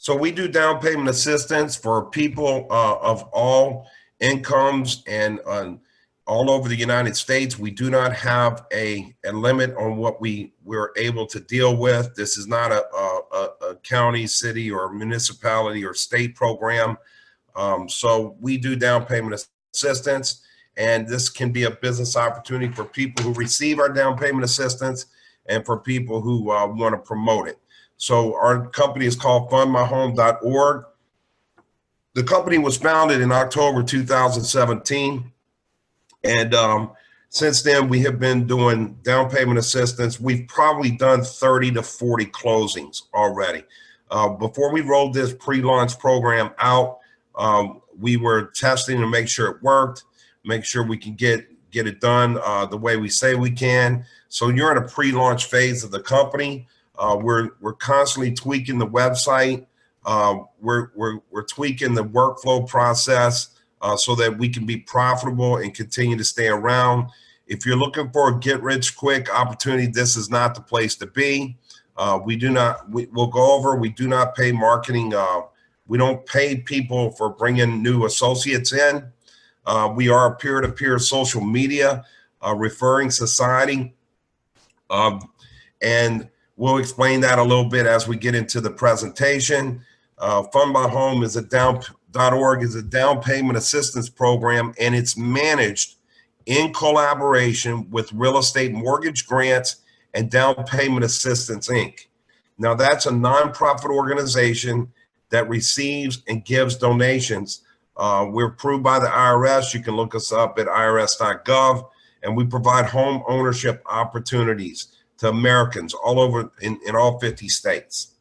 So we do down payment assistance for people of all incomes and all over the United States. We do not have a limit on what we're able to deal with. This is not a county, city, or municipality or state program. So we do down payment assistance, and this can be a business opportunity for people who receive our down payment assistance and for people who want to promote it. So our company is called fundmyhome.org. The company was founded in October 2017. And since then, we have been doing down payment assistance. We've probably done 30 to 40 closings already. Before we rolled this pre-launch program out, we were testing to make sure it worked, make sure we can get it done the way we say we can. So you're in a pre-launch phase of the company. We're constantly tweaking the website. We're tweaking the workflow process so that we can be profitable and continue to stay around. If you're looking for a get-rich-quick opportunity, this is not the place to be. We'll go over, we do not pay marketing. We don't pay people for bringing new associates in. We are a peer-to-peer social media referring society. And we'll explain that a little bit as we get into the presentation. Fund My Home is .org is a down payment assistance program, and it's managed in collaboration with Real Estate Mortgage Grants and Down Payment Assistance, Inc. Now, that's a nonprofit organization that receives and gives donations. We're approved by the IRS. You can look us up at irs.gov, and we provide home ownership opportunities to Americans all over in all 50 states.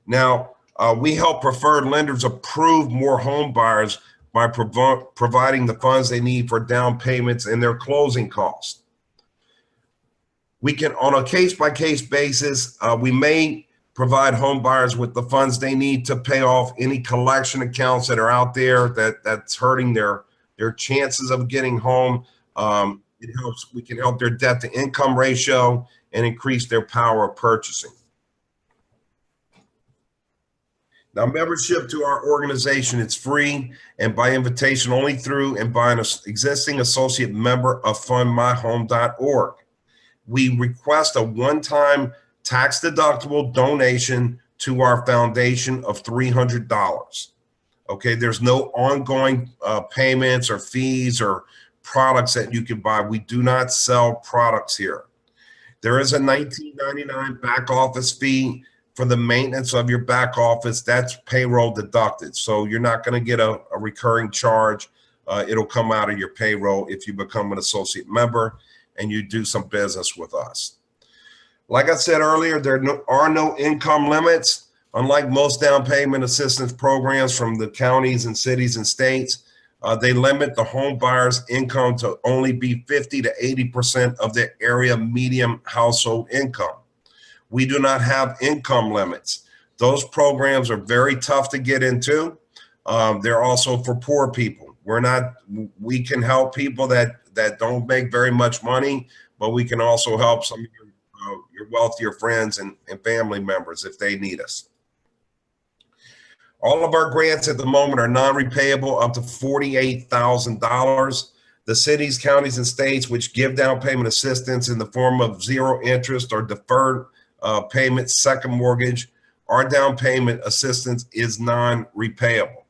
Now, we help preferred lenders approve more home buyers by providing the funds they need for down payments and their closing costs. We can, on a case-by-case basis, we may provide home buyers with the funds they need to pay off any collection accounts that are out there that's hurting their chances of getting home. We can help their debt to income ratio and increase their power of purchasing. Now, membership to our organization, it's free and by invitation only through and by an existing associate member of fundmyhome.org. We request a one-time tax-deductible donation to our foundation of $300. Okay, there's no ongoing payments or fees or products that you can buy. We do not sell products here. There is a $19.99 back office fee for the maintenance of your back office. That's payroll deducted. So you're not going to get a recurring charge. It'll come out of your payroll if you become an associate member and you do some business with us. Like I said earlier, there are no income limits. Unlike most down payment assistance programs from the counties and cities and states, they limit the home buyer's income to only be 50 to 80% of their area median household income. We do not have income limits. Those programs are very tough to get into. They're also for poor people. We can help people that don't make very much money, but we can also help some of your wealthier friends and family members if they need us. All of our grants at the moment are non-repayable up to $48,000. The cities, counties, and states which give down payment assistance in the form of zero interest or deferred payment, second mortgage, our down payment assistance is non-repayable.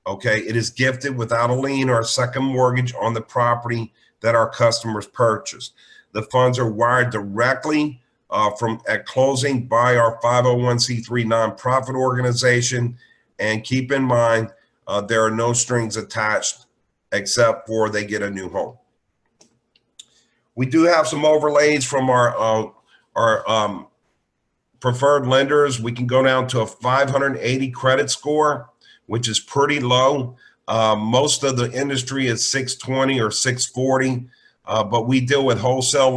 Okay, it is gifted without a lien or a second mortgage on the property that our customers purchase. The funds are wired directly at closing by our 501c3 nonprofit organization. And keep in mind, there are no strings attached except for they get a new home. We do have some overlays from our preferred lenders. We can go down to a 580 credit score, which is pretty low. Most of the industry is 620 or 640, but we deal with wholesale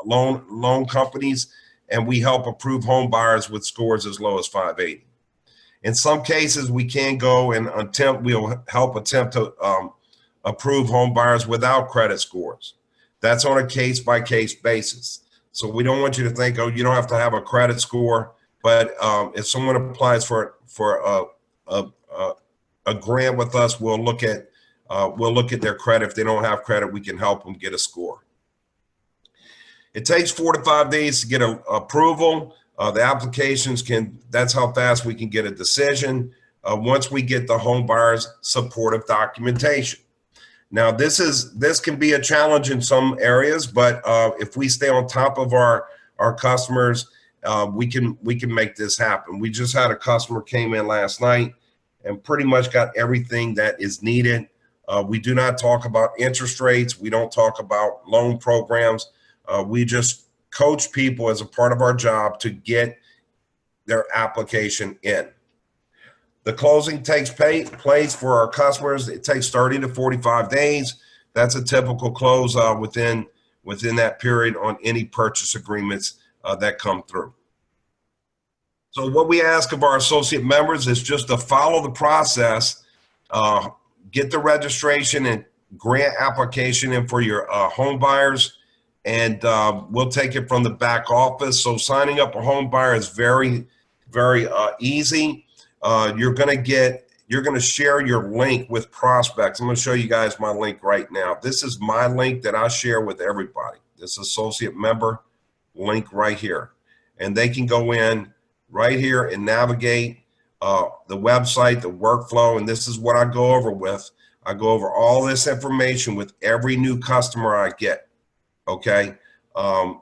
loan companies, and we help approve home buyers with scores as low as 580. In some cases, we can go and we'll help attempt to approve home buyers without credit scores. That's on a case-by-case basis. So we don't want you to think, oh, you don't have to have a credit score. But if someone applies for a grant with us, we'll look at their credit. If they don't have credit, we can help them get a score. It takes 4 to 5 days to get approval. The applications that's how fast we can get a decision once we get the home buyer's supportive documentation. Now, this can be a challenge in some areas, but if we stay on top of our customers, we can make this happen. We just had a customer came in last night and pretty much got everything that is needed. We do not talk about interest rates. We don't talk about loan programs. We just coach people as a part of our job to get their application in. The closing takes place for our customers. It takes 30 to 45 days. That's a typical close within that period on any purchase agreements that come through. So what we ask of our associate members is just to follow the process, get the registration and grant application in for your home buyers, and we'll take it from the back office. So signing up a home buyer is very, very easy. You're going to share your link with prospects. I'm going to show you guys my link right now. This is my link that I share with everybody. This associate member link right here. And they can go in right here and navigate the website, the workflow, and this is what I go over with. I go over all this information with every new customer I get, okay?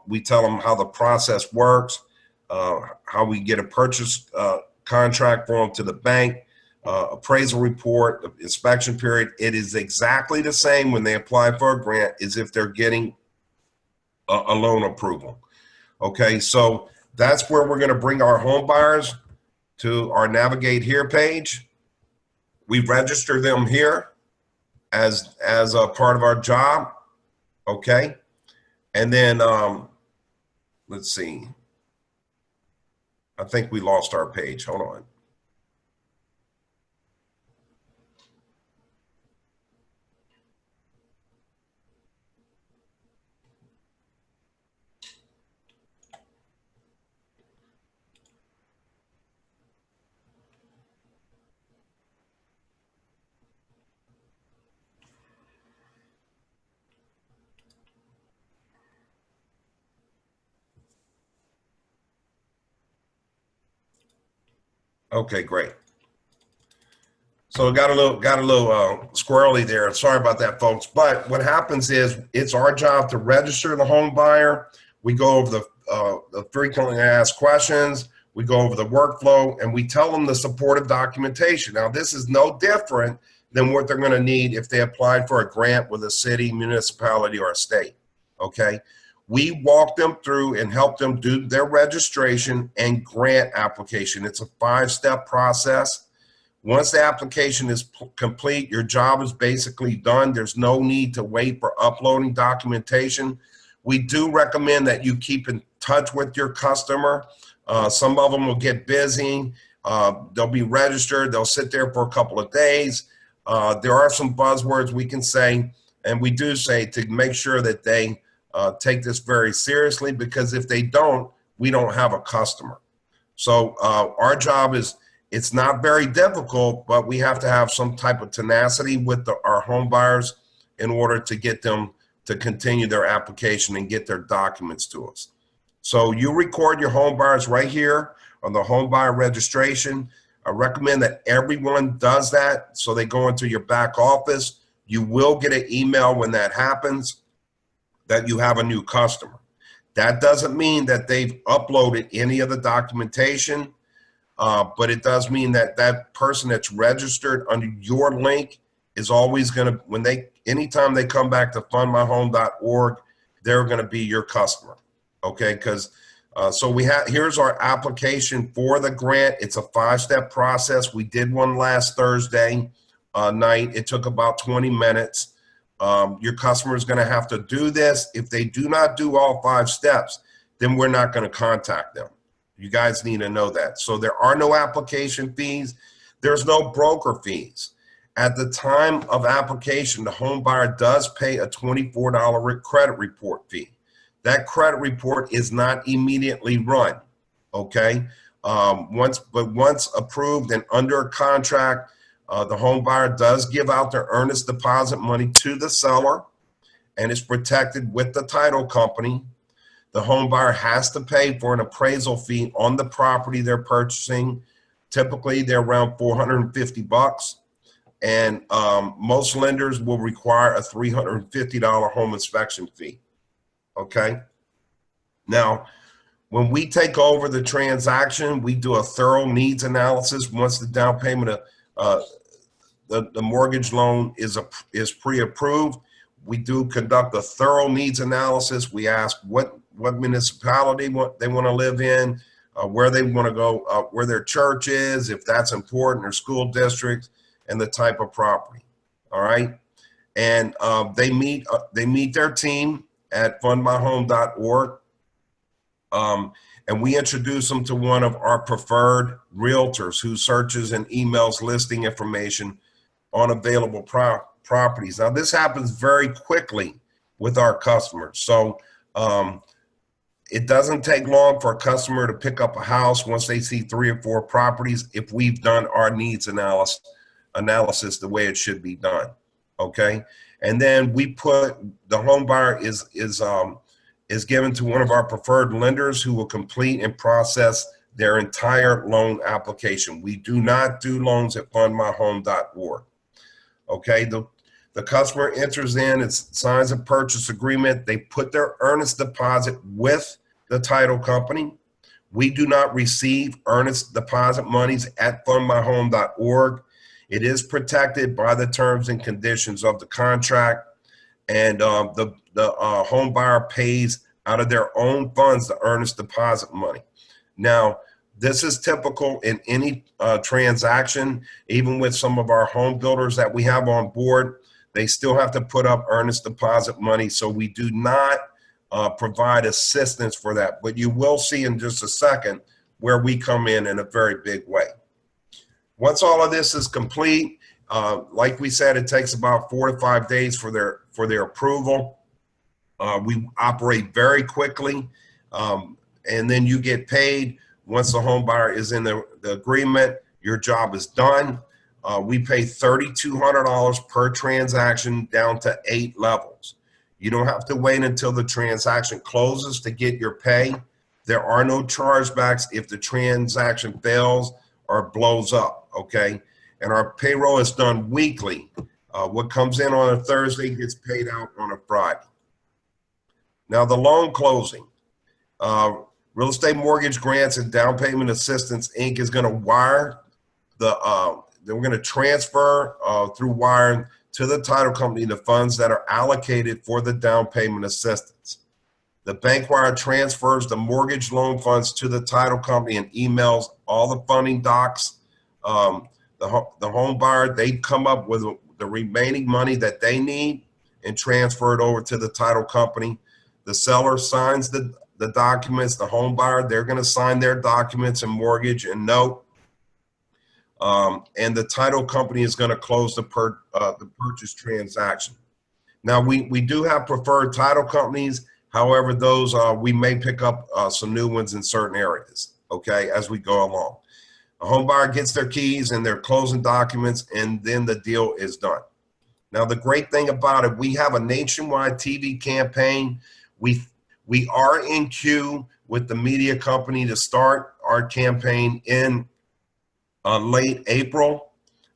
We tell them how the process works, how we get a purchase contract for them to the bank, appraisal report, the inspection period. It is exactly the same when they apply for a grant as if they're getting a loan approval. Okay, so that's where we're going to bring our home buyers to our Navigate Here page. We register them here as a part of our job. Okay, and then let's see. I think we lost our page. Hold on. Okay, great. So it got a little squirrely there. Sorry about that, folks. But what happens is it's our job to register the home buyer. We go over the frequently asked questions. We go over the workflow, and we tell them the supportive documentation. Now, this is no different than what they're going to need if they applied for a grant with a city, municipality, or a state. Okay. We walk them through and help them do their registration and grant application. It's a 5-step process. Once the application is complete, your job is basically done. There's no need to wait for uploading documentation. We do recommend that you keep in touch with your customer. Some of them will get busy. They'll be registered. They'll sit there for a couple of days. There are some buzzwords we can say, and we do say to make sure that they take this very seriously, because if they don't, we don't have a customer. So our job is, it's not very difficult, but we have to have some type of tenacity with our home buyers in order to get them to continue their application and get their documents to us. So you record your home buyers right here on the home buyer registration. I recommend that everyone does that. So they go into your back office. You will get an email when that happens that you have a new customer. That doesn't mean that they've uploaded any of the documentation, but it does mean that that person that's registered under your link is always going to, anytime they come back to fundmyhome.org, they're going to be your customer. Okay, because so here's our application for the grant. It's a 5-step process. We did one last Thursday night. It took about 20 minutes. Your customer is going to have to do this. If they do not do all 5 steps, then we're not going to contact them. You guys need to know that. So there are no application fees. There's no broker fees. At the time of application, the home buyer does pay a $24 credit report fee. That credit report is not immediately run, okay? Once approved and under contract, the home buyer does give out their earnest deposit money to the seller, and is protected with the title company. The home buyer has to pay for an appraisal fee on the property they're purchasing. Typically, they're around $450, and most lenders will require a $350 home inspection fee. Okay. Now, when we take over the transaction, we do a thorough needs analysis once the down payment, the mortgage loan is pre-approved. We do conduct a thorough needs analysis. We ask what municipality they want to live in, where they want to go, where their church is, if that's important, their school district, and the type of property. All right, and they meet their team at fundmyhome.org, and we introduce them to one of our preferred realtors who searches and emails listing information on available properties. Now, this happens very quickly with our customers. So it doesn't take long for a customer to pick up a house once they see 3 or 4 properties if we've done our needs analysis the way it should be done. Okay. And then we put the home buyer is given to one of our preferred lenders who will complete and process their entire loan application. We do not do loans at fundmyhome.org. Okay, the customer enters in and signs a purchase agreement. They put their earnest deposit with the title company. We do not receive earnest deposit monies at fundmyhome.org. It is protected by the terms and conditions of the contract, and the home buyer pays out of their own funds the earnest deposit money. Now, this is typical in any transaction. Even with some of our home builders that we have on board, they still have to put up earnest deposit money. So we do not provide assistance for that. But you will see in just a second where we come in a very big way. Once all of this is complete, like we said, it takes about 4 to 5 days for their approval. We operate very quickly, and then you get paid. Once the home buyer is in the agreement, your job is done. We pay $3,200 per transaction down to 8 levels. You don't have to wait until the transaction closes to get your pay. There are no chargebacks if the transaction fails or blows up, okay? And our payroll is done weekly. What comes in on a Thursday gets paid out on a Friday. Now, the loan closing. Real Estate Mortgage Grants and Down Payment Assistance, Inc. is going to wire we're going to transfer through wiring to the title company the funds that are allocated for the down payment assistance. The bank wire transfers the mortgage loan funds to the title company and emails all the funding docs. The home buyer, they come up with the remaining money that they need and transfer it over to the title company. The seller signs the documents. The home buyer, they're going to sign their documents and mortgage and note. And the title company is going to close the purchase transaction. Now, we do have preferred title companies. However, those we may pick up some new ones in certain areas, okay, as we go along. A home buyer gets their keys and their closing documents, and then the deal is done. Now, the great thing about it, we have a nationwide TV campaign. We are in queue with the media company to start our campaign in late April.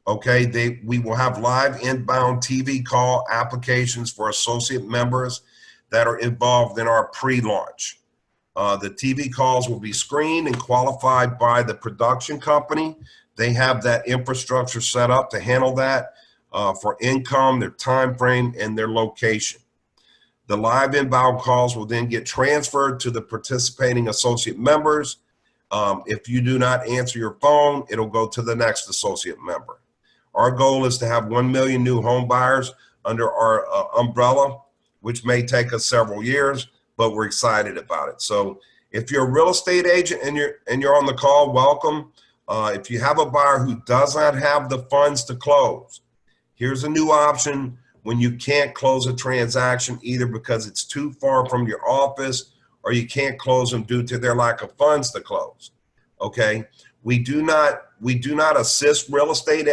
Okay, we will have live inbound TV call applications for associate members that are involved in our pre-launch. The TV calls will be screened and qualified by the production company. They have that infrastructure set up to handle that for income, their time frame, and their location. The live inbound calls will then get transferred to the participating associate members. If you do not answer your phone, it'll go to the next associate member. Our goal is to have 1 million new home buyers under our umbrella, which may take us several years, but we're excited about it. So if you're a real estate agent and you're on the call, welcome. If you have a buyer who does not have the funds to close, here's a new option when you can't close a transaction either because it's too far from your office or you can't close them due to their lack of funds to close. Okay, we do not assist real estate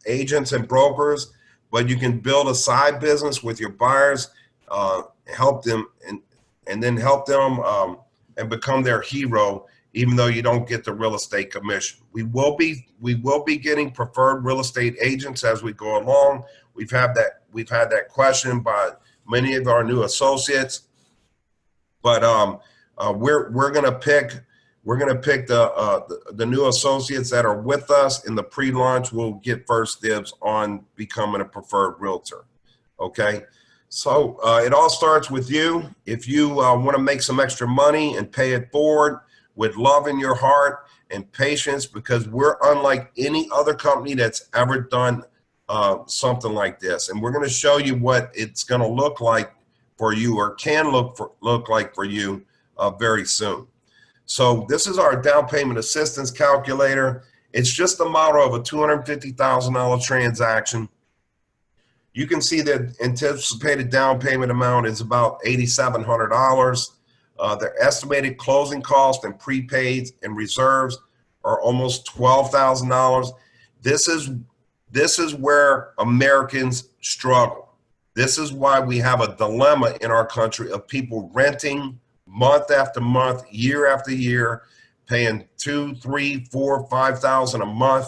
agents and brokers, but you can build a side business with your buyers, help them, and then help them and become their hero, even though you don't get the real estate commission. We will be getting preferred real estate agents as we go along. We've had that question by many of our new associates, but we're gonna pick the new associates that are with us in the pre-launch. Will get first dibs on becoming a preferred realtor. Okay, so it all starts with you. If you want to make some extra money and pay it forward with love in your heart and patience, because we're unlike any other company that's ever done something like this, and we're going to show you what it's going to look like for you, or can look like for you very soon. So this is our down payment assistance calculator. It's just the model of a $250,000 transaction. You can see that anticipated down payment amount is about $8,700. Their estimated closing cost and prepaids and reserves are almost $12,000. This is where Americans struggle. This is why we have a dilemma in our country of people renting month after month, year after year, paying $2,000, $3,000, $4,000, $5,000 a month,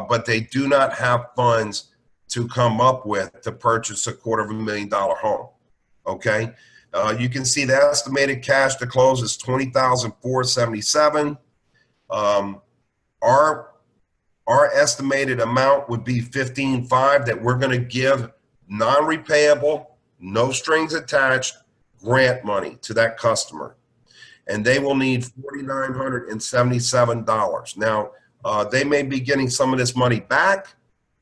but they do not have funds to come up with to purchase a $250,000 home. Okay, you can see the estimated cash to close is $20,477. Our estimated amount would be $15,500 that we're going to give non-repayable, no strings attached, grant money to that customer, and they will need $4,977. Now, they may be getting some of this money back,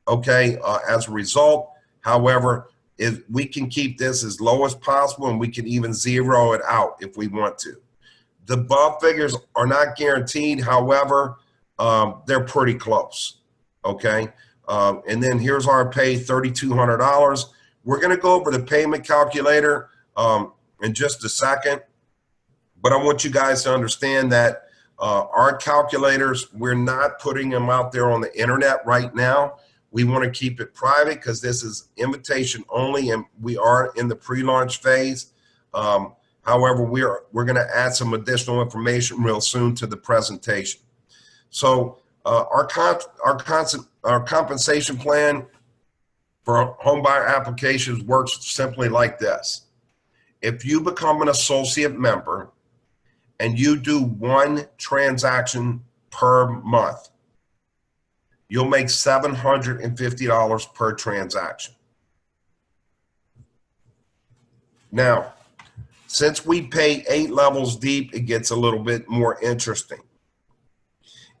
okay, as a result. However, if we can keep this as low as possible, and we can even zero it out if we want to. The above figures are not guaranteed. However, they're pretty close, okay? And then here's our pay, $3,200. We're going to go over the payment calculator in just a second, but I want you guys to understand that our calculators, we're not putting them out there on the internet right now. We want to keep it private because this is invitation only, and we are in the pre-launch phase. However, we're going to add some additional information real soon to the presentation. So our compensation plan for homebuyer applications works simply like this. If you become an associate member and you do one transaction per month, you'll make $750 per transaction. Now, since we pay 8 levels deep, it gets a little bit more interesting.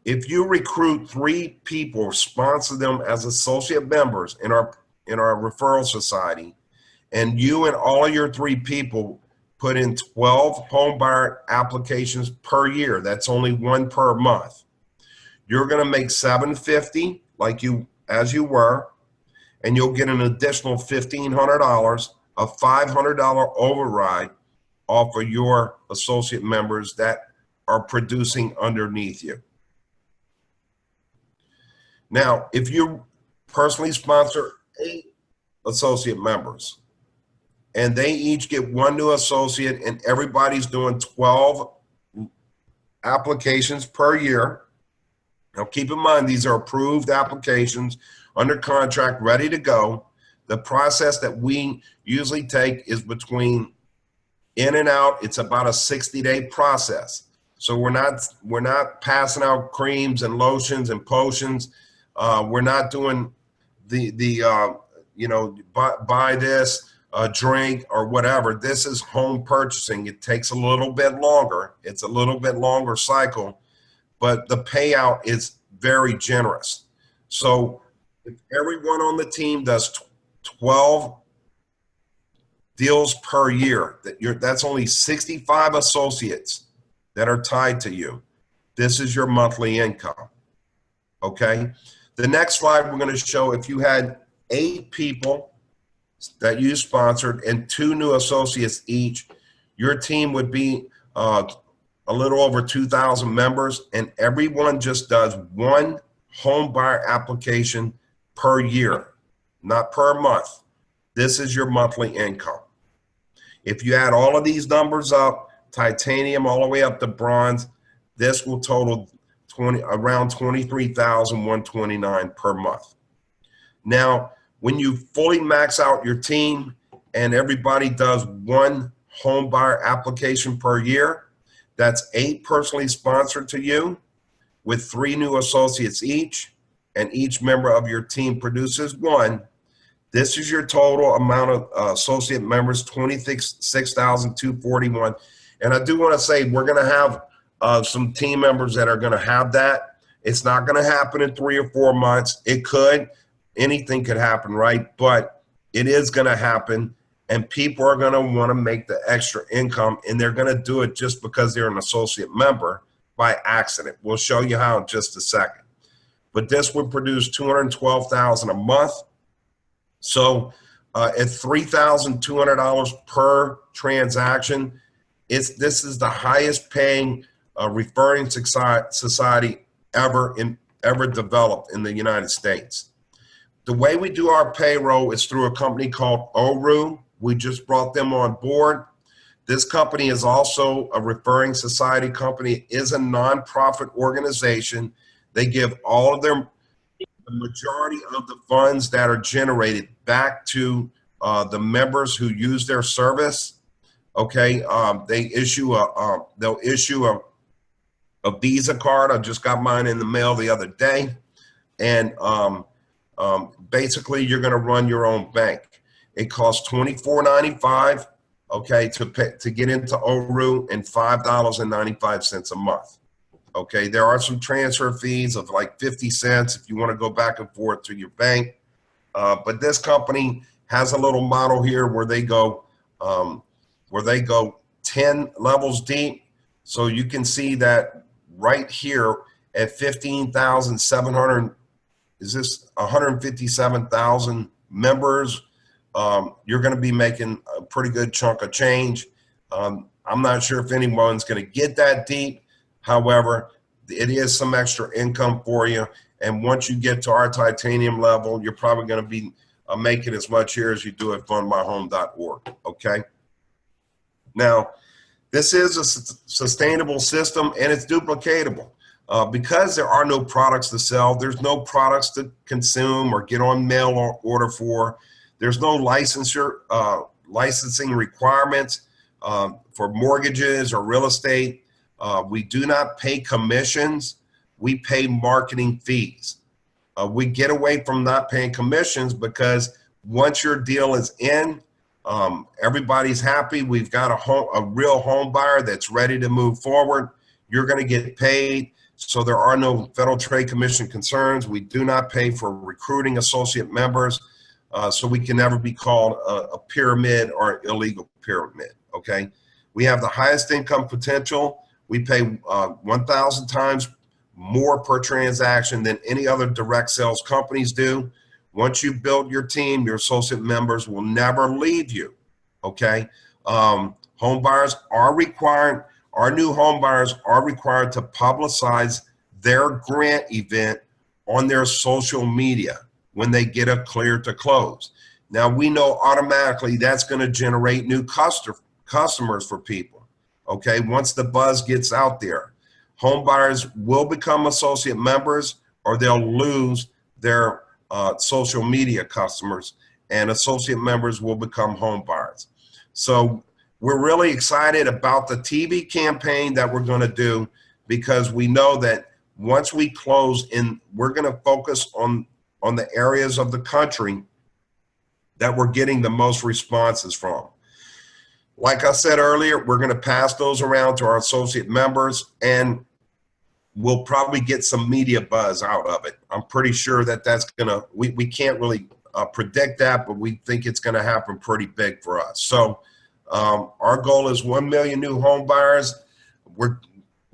If you recruit 3 people, sponsor them as associate members in our referral society, and you and all your 3 people put in 12 home buyer applications per year, that's only 1 per month, you're going to make $750 as you were, and you'll get an additional $1,500, a $500 override off of your associate members that are producing underneath you. Now, if you personally sponsor 8 associate members and they each get 1 new associate and everybody's doing 12 applications per year. Now, keep in mind, these are approved applications under contract, ready to go. The process that we usually take is between in and out. It's about a 60-day process. So we're not passing out creams and lotions and potions. We're not doing buy this, drink or whatever. This is home purchasing. It takes a little bit longer. It's a little bit longer cycle, but the payout is very generous. So if everyone on the team does 12 deals per year, that's only 65 associates that are tied to you. This is your monthly income. Okay. The next slide we're going to show, if you had 8 people that you sponsored and 2 new associates each, your team would be a little over 2,000 members, and everyone just does one home buyer application per year, not per month. This is your monthly income. If you add all of these numbers up, titanium all the way up to bronze, this will total around 23,129 per month. Now, when you fully max out your team and everybody does one home buyer application per year, that's 8 personally sponsored to you with 3 new associates each, and each member of your team produces 1. This is your total amount of associate members, 26,241. And I do want to say we're going to have some team members that are going to have that. It's not going to happen in 3 or 4 months. It could. Anything could happen, right? But it is going to happen, and people are going to want to make the extra income, and they're going to do it just because they're an associate member by accident. We'll show you how in just a second. But this would produce $212,000 a month. So at $3,200 per transaction, this is the highest paying referring society ever developed in the United States. The way we do our payroll is through a company called ORU. We just brought them on board. This company is also a referring society company. It is a nonprofit organization. They give all of the majority of the funds that are generated back to the members who use their service. Okay, they'll issue a Visa card. I just got mine in the mail the other day, and basically you're going to run your own bank. It costs $24.95, okay, to get into ORU, and $5.95 a month. Okay, there are some transfer fees of like 50 cents if you want to go back and forth to your bank. But this company has a little model here where they go 10 levels deep. So you can see that right here at 15,700, is this 157,000 members? You're going to be making a pretty good chunk of change. I'm not sure if anyone's going to get that deep. However, it is some extra income for you. And once you get to our titanium level, you're probably going to be making as much here as you do at fundmyhome.org. Okay. Now, this is a sustainable system, and it's duplicatable. Because there are no products to sell, there's no products to consume or get on mail order for. There's no licensing requirements for mortgages or real estate. We do not pay commissions. We pay marketing fees. We get away from not paying commissions because once your deal is in, everybody's happy. We've got a real home buyer that's ready to move forward. You're going to get paid. So there are no Federal Trade Commission concerns. We do not pay for recruiting associate members. So we can never be called a pyramid or illegal pyramid. Okay. We have the highest income potential. We pay 1,000 times more per transaction than any other direct sales companies do. Once you build your team, your associate members will never leave you. Okay. Home buyers are required, our new home buyers are required to publicize their grant event on their social media when they get a clear to close. Now we know automatically that's going to generate new customers for people. Okay, once the buzz gets out there, home buyers will become associate members or they'll lose their social media customers, and associate members will become home buyers. So we're really excited about the TV campaign that we're going to do, because we know that once we close in, we're going to focus on the areas of the country that we're getting the most responses from. Like I said earlier, we're going to pass those around to our associate members, and we'll probably get some media buzz out of it. I'm pretty sure that that's going to, we can't really predict that, but we think it's going to happen pretty big for us. So our goal is 1 million new home buyers. We're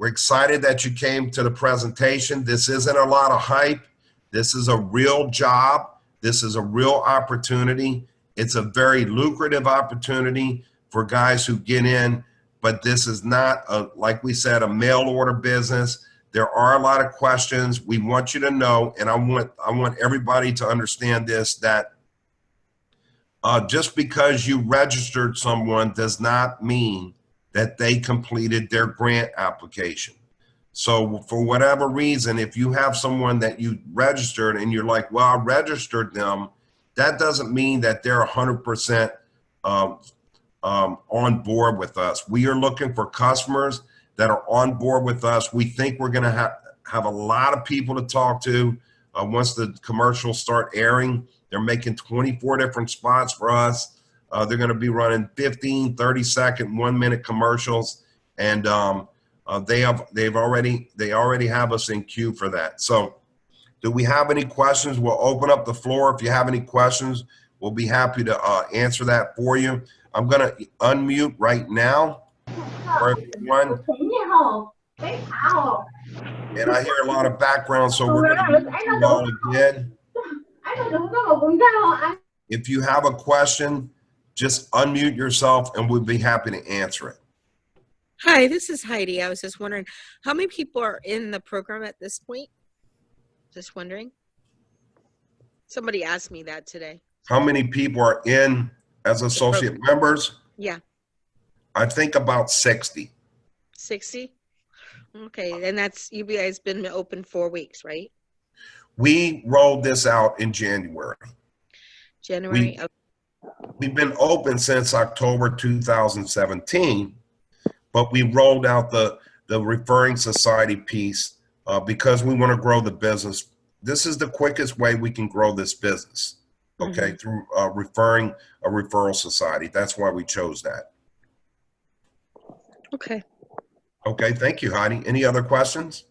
excited that you came to the presentation. This isn't a lot of hype. This is a real job. This is a real opportunity. It's a very lucrative opportunity for guys who get in but this is not, like we said, a mail order business. There are a lot of questions. We want you to know, and I want everybody to understand this, that just because you registered someone does not mean that they completed their grant application. So for whatever reason, if you have someone that you registered and you're like, well, I registered them, that doesn't mean that they're 100% on board with us. We are looking for customers that are on board with us. We think we're going to have a lot of people to talk to once the commercials start airing. They're making 24 different spots for us. They're going to be running 15, 30-second, 1-minute commercials, and they already have us in queue for that. So, do we have any questions? We'll open up the floor. If you have any questions, we'll be happy to answer that for you. I'm going to unmute right now for everyone. And I hear a lot of background, so we're going to mute you all again. If you have a question, just unmute yourself and we'll be happy to answer it. Hi, this is Heidi. I was just wondering, how many people are in the program at this point? Just wondering. Somebody asked me that today. How many people are in as associate members? Yeah. I think about 60. 60? Okay, and that's, you guys been open 4 weeks, right? We rolled this out in January. January. We've been open since October 2017, but we rolled out the referring society piece because we want to grow the business. This is the quickest way we can grow this business, okay, through referring a referral society. That's why we chose that. Okay. Okay, thank you, Heidi. Any other questions?